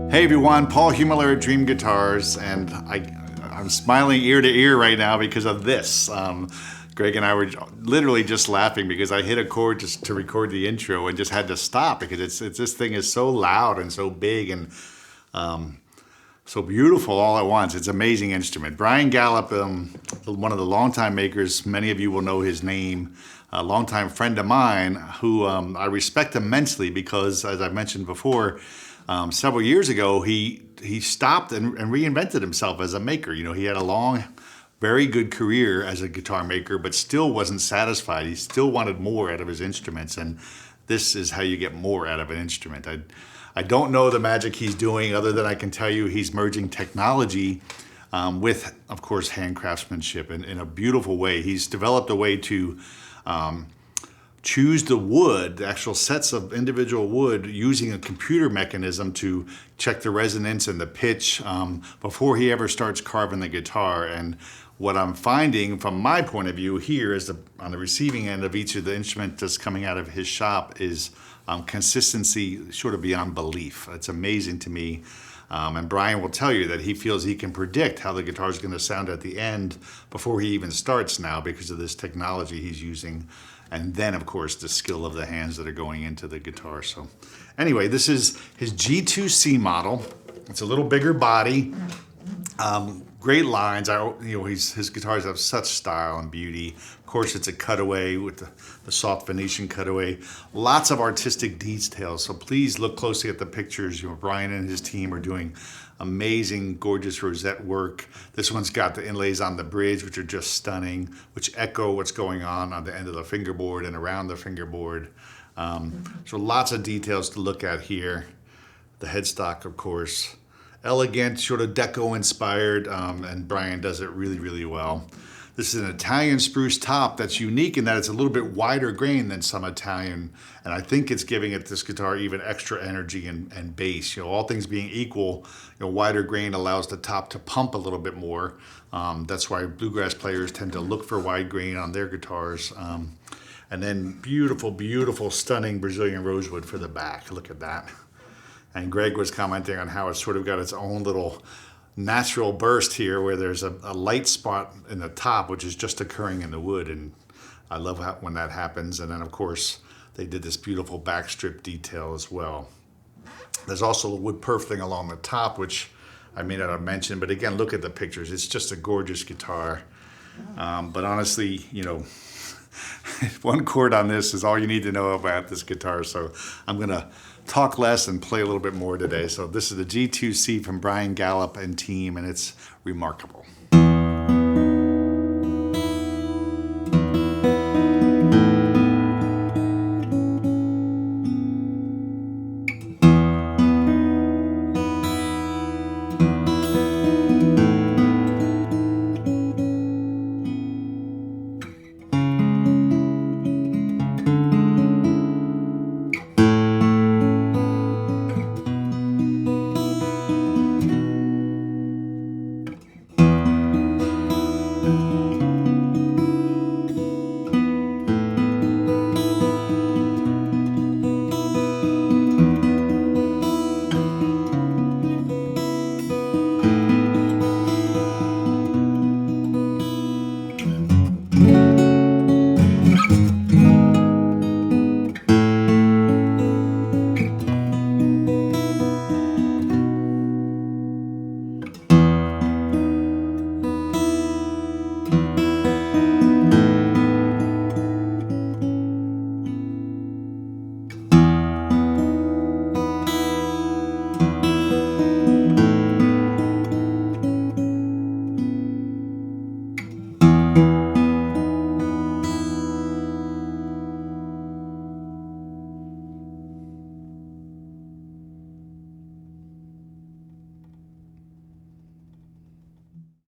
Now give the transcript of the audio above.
Hey everyone, Paul Humler at Dream Guitars, and I'm smiling ear to ear right now because of this. Greg and I were literally just laughing because I hit a chord just to record the intro and just had to stop because this thing is so loud and so big and so beautiful all at once. It's an amazing instrument. Bryan Galloup, one of the longtime makers, many of you will know his name, a longtime friend of mine who I respect immensely because, as I mentioned before, several years ago, he stopped and reinvented himself as a maker. You know, he had a long, very good career as a guitar maker, but still wasn't satisfied. He still wanted more out of his instruments, and this is how you get more out of an instrument. I don't know the magic he's doing, other than I can tell you he's merging technology with, of course, hand craftsmanship in a beautiful way. He's developed a way to choose the wood, the actual sets of individual wood, using a computer mechanism to check the resonance and the pitch before he ever starts carving the guitar. And what I'm finding from my point of view here is on the receiving end of each of the instruments that's coming out of his shop is consistency sort of beyond belief. It's amazing to me. And Bryan will tell you that he feels he can predict how the guitar is going to sound at the end before he even starts now because of this technology he's using. And then, of course, the skill of the hands that are going into the guitar. So anyway, this is his G.2C model. It's a little bigger body, great lines. His guitars have such style and beauty. Of course, it's a cutaway with the soft Venetian cutaway. Lots of artistic details. So please look closely at the pictures. You know, Bryan and his team are doing amazing, gorgeous rosette work. This one's got the inlays on the bridge, which are just stunning, which echo what's going on the end of the fingerboard and around the fingerboard. So lots of details to look at here. The headstock, of course, elegant, sort of deco inspired, and Bryan does it really, really well. This is an Italian spruce top that's unique in that it's a little bit wider grain than some Italian, and I think it's giving this guitar even extra energy and bass. You know, all things being equal, wider grain allows the top to pump a little bit more. That's why bluegrass players tend to look for wide grain on their guitars. And then beautiful, beautiful, stunning Brazilian rosewood for the back. Look at that. And Greg was commenting on how it's sort of got its own little natural burst here where there's a light spot in the top, which is just occurring in the wood. And I love when that happens. And then, of course, they did this beautiful backstrip detail as well. There's also a wood purfling along the top, which I may not have mentioned. But again, look at the pictures. It's just a gorgeous guitar. But honestly, one chord on this is all you need to know about this guitar. So I'm going to talk less and play a little bit more today. So this is the G.2C from Bryan Galloup and team, and it's remarkable.